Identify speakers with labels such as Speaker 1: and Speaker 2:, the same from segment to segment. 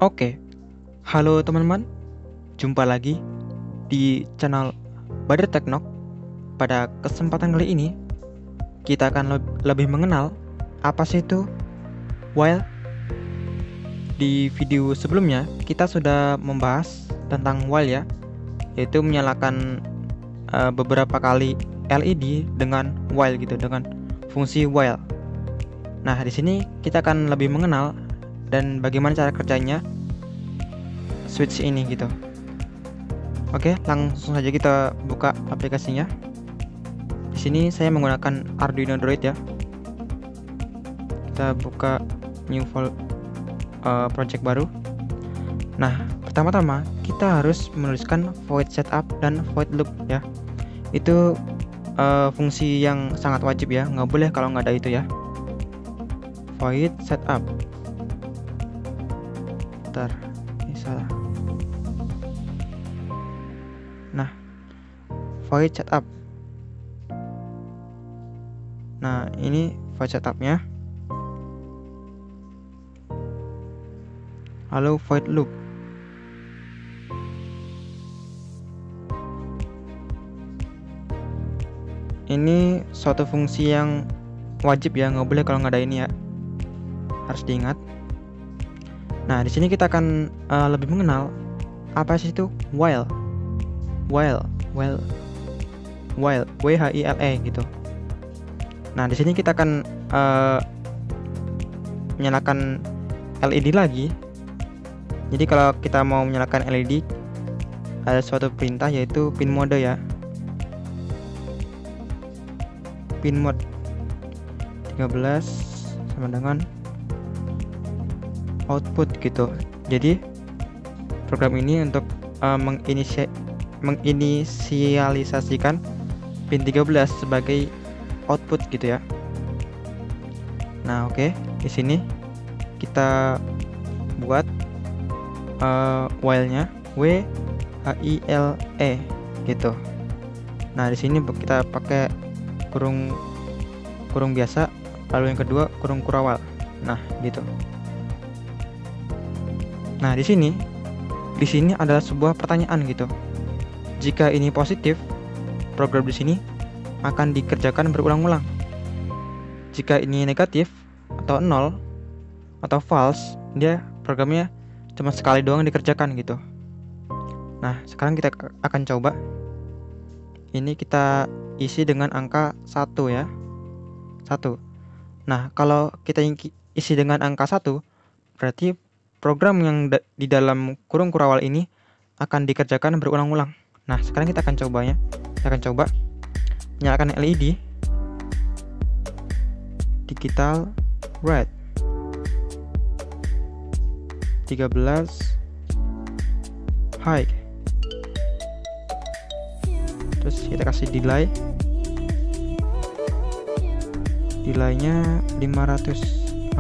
Speaker 1: Oke, halo teman-teman, jumpa lagi di channel Badar Teknok. Pada kesempatan kali ini, kita akan lebih mengenal apa sih itu while. Di video sebelumnya, kita sudah membahas tentang while ya, yaitu menyalakan beberapa kali LED dengan while gitu, dengan fungsi while. Nah, di sini kita akan lebih mengenal dan bagaimana cara kerjanya switch ini gitu. Oke, langsung saja kita buka aplikasinya. Di sini saya menggunakan Arduino Droid ya. Kita buka new project baru. Nah, pertama-tama kita harus menuliskan void setup dan void loop ya. Itu fungsi yang sangat wajib ya, nggak boleh kalau nggak ada itu ya. Void setup. Bentar, ini salah. Nah, void setup. Nah, ini void setupnya. Lalu void loop. Ini suatu fungsi yang wajib ya, nggak boleh kalau nggak ada ini ya. Harus diingat. Nah, di sini kita akan lebih mengenal apa sih itu while. While, W-H-I-L-E gitu. Nah, di sini kita akan menyalakan LED lagi. Jadi kalau kita mau menyalakan LED, ada suatu perintah yaitu pin mode ya. Pin mode 13 sama dengan output gitu. Jadi program ini untuk menginisialisasikan pin 13 sebagai output gitu ya. Nah, oke, di sini kita buat while-nya W-H-I-L-E gitu. Nah, di sini kita pakai kurung biasa, lalu yang kedua kurung kurawal. Nah, gitu. Nah, di sini adalah sebuah pertanyaan gitu. Jika ini positif, program di sini akan dikerjakan berulang-ulang. Jika ini negatif atau 0 atau false, dia programnya cuma sekali doang dikerjakan gitu. Nah, sekarang kita akan coba. Ini kita isi dengan angka 1 ya. 1. Nah, kalau kita isi dengan angka 1, berarti program yang di dalam kurung kurawal ini akan dikerjakan berulang-ulang. Nah, sekarang kita akan coba ya. Kita akan coba nyalakan LED digital red 13 high. Terus kita kasih delay. Delaynya 500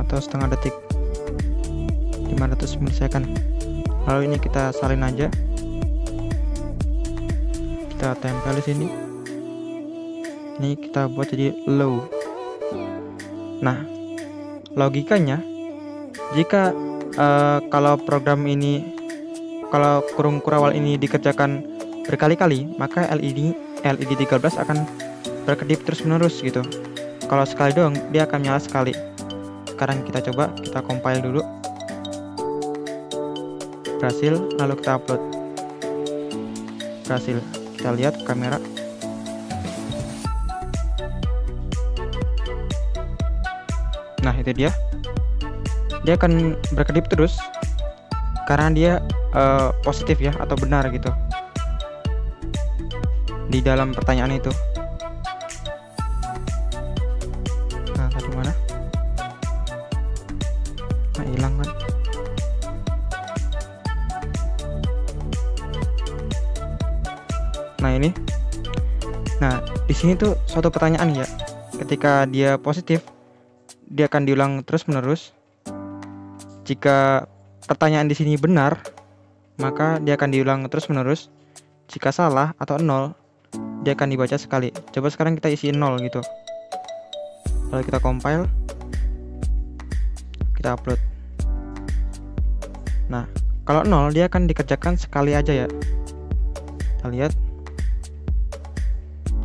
Speaker 1: atau setengah detik, 500 milisecond. Lalu ini kita salin aja, kita tempel di sini. Ini kita buat jadi low. Nah, logikanya jika kalau program ini, kalau kurung kurawal ini dikerjakan berkali-kali, maka LED 13 akan berkedip terus-menerus gitu. Kalau sekali doang, dia akan nyala sekali. Sekarang kita coba, kita compile dulu. Berhasil, lalu kita upload. Berhasil. Kita lihat kamera. Nah, itu dia. Dia akan berkedip terus karena dia positif ya, atau benar gitu di dalam pertanyaan itu. Nah, tadi mana? Nah, hilang kan. Nah, ini. Nah, di sini tuh suatu pertanyaan ya. Ketika dia positif, dia akan diulang terus-menerus. Jika pertanyaan di sini benar, maka dia akan diulang terus-menerus. Jika salah atau 0, dia akan dibaca sekali. Coba sekarang kita isi 0 gitu. Lalu kita compile, kita upload. Nah, kalau 0 dia akan dikerjakan sekali aja ya. Kita lihat.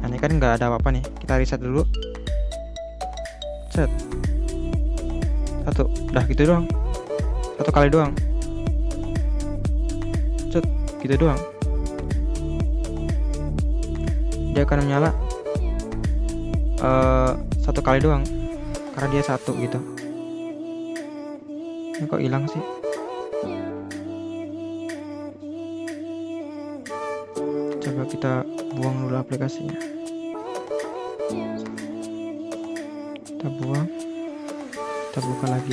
Speaker 1: Nah, ini kan nggak ada apa-apa nih. Kita reset dulu. Set. 1. Udah gitu doang. 1 kali doang. Set. Gitu doang. Dia akan menyala 1 kali doang. Karena dia 1 gitu. Ini kok hilang sih? Coba kita buang dulu aplikasinya. Kita buang. Kita buka lagi.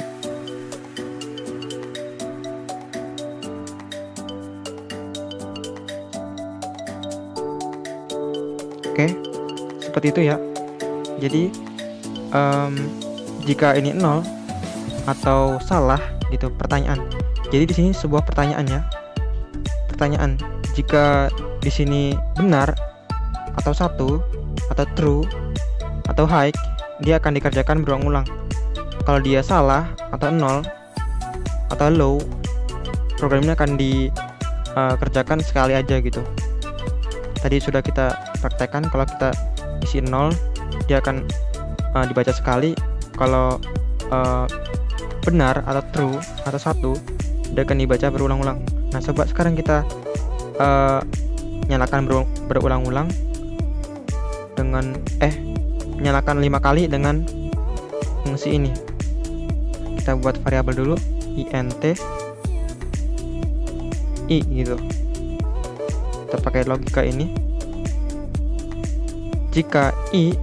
Speaker 1: Oke, seperti itu ya. Jadi jika ini 0 atau salah gitu pertanyaan. Jadi di sini sebuah pertanyaan ya. Pertanyaan, jika di sini benar atau 1 atau true atau high, dia akan dikerjakan berulang-ulang. Kalau dia salah atau 0 atau low, programnya akan dikerjakan sekali aja gitu. Tadi sudah kita praktekkan, kalau kita isi 0 dia akan dibaca sekali. Kalau benar atau true atau 1 dia akan dibaca berulang-ulang. Nah, coba sekarang kita nyalakan berulang-ulang dengan nyalakan 5 kali dengan fungsi ini. Kita buat variabel dulu int i gitu. Kita pakai logika ini. Jika i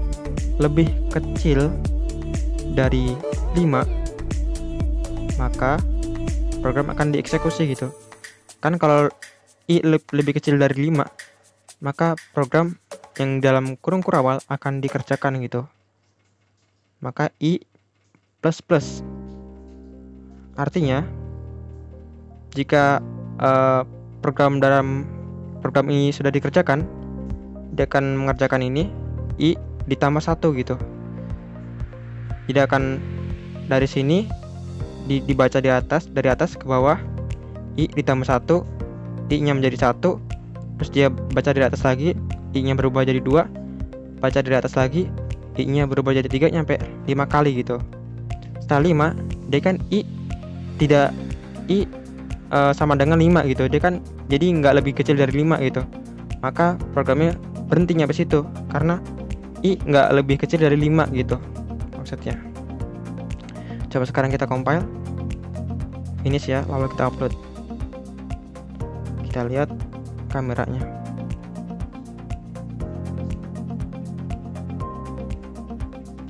Speaker 1: lebih kecil dari 5, maka program akan dieksekusi gitu. Kan kalau i lebih kecil dari 5, maka program yang dalam kurung kurawal akan dikerjakan gitu. Maka i plus plus. Artinya jika program ini sudah dikerjakan, dia akan mengerjakan ini i ditambah 1 gitu. Tidak akan dari sini dibaca dari atas ke bawah, i ditambah 1, i nya menjadi 1, terus dia baca dari atas lagi, i nya berubah jadi 2, baca dari atas lagi, i nya berubah jadi 3, nyampe 5 kali gitu. Setelah 5, dia kan i tidak sama dengan 5 gitu. Dia kan jadi nggak lebih kecil dari 5 gitu. Maka programnya berhenti nyampe situ karena i nggak lebih kecil dari 5 gitu maksudnya. Coba sekarang kita compile. Finish ya, lalu kita upload. Kita lihat kameranya.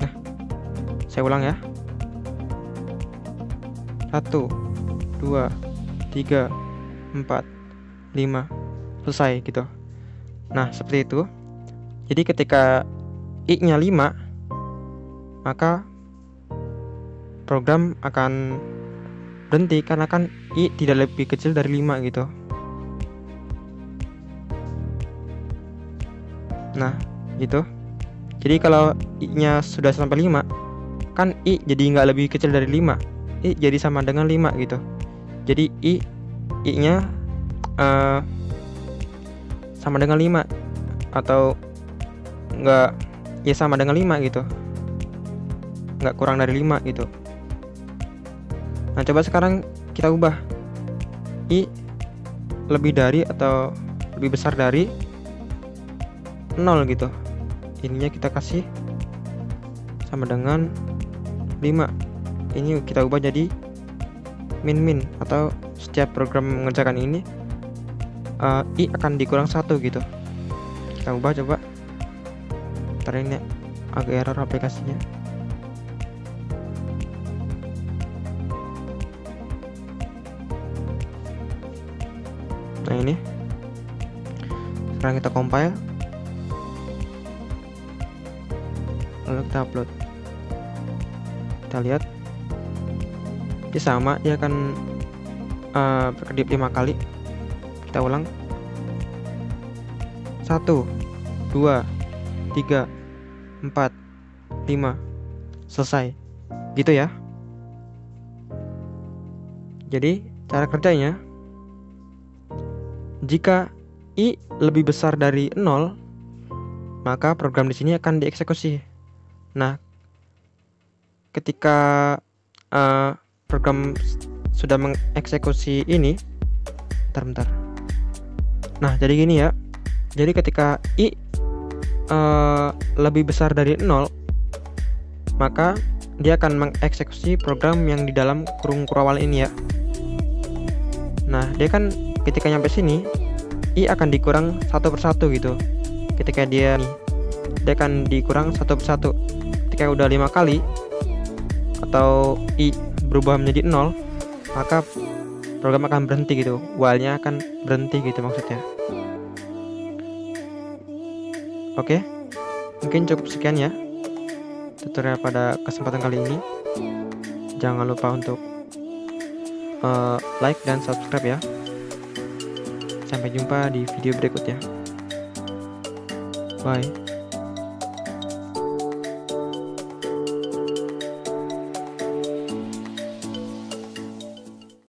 Speaker 1: Nah, saya ulang ya. 1, 2, 3, 4, 5, selesai gitu. Nah, seperti itu. Jadi ketika i nya 5, maka program akan berhenti karena kan i tidak lebih kecil dari 5 gitu. Nah, gitu. Jadi kalau i nya sudah sampai 5, kan i jadi nggak lebih kecil dari 5, i jadi sama dengan 5 gitu. Jadi i nya sama dengan 5 atau enggak, ya sama dengan 5 gitu, nggak kurang dari 5 gitu. Nah, coba sekarang kita ubah i lebih dari atau lebih besar dari 0 gitu. Ininya kita kasih sama dengan 5. Ini kita ubah jadi min atau setiap program mengerjakan ini i akan dikurang 1 gitu. Kita ubah coba. Ntar ini agak error aplikasinya. Nah, ini sekarang kita compile, lalu kita upload. Kita lihat dia sama, dia akan berkedip 5 kali. Kita ulang. 1, 2, 3, 4, 5, selesai gitu ya. Jadi Cara kerjanya, jika I lebih besar dari 0, maka program di sini akan dieksekusi. Nah, ketika program sudah mengeksekusi ini, bentar. Nah, jadi gini ya. Jadi ketika I lebih besar dari 0, maka dia akan mengeksekusi program yang di dalam kurung kurawal ini ya. Nah, dia kan ketika nyampe sini, I akan dikurang satu persatu gitu. Ketika dia akan dikurang satu persatu. Ketika udah 5 kali atau I berubah menjadi 0, maka program akan berhenti gitu. While-nya akan berhenti gitu maksudnya. Oke, mungkin cukup sekian ya tutorial pada kesempatan kali ini. Jangan lupa untuk like dan subscribe ya. Sampai jumpa di video berikutnya. Bye.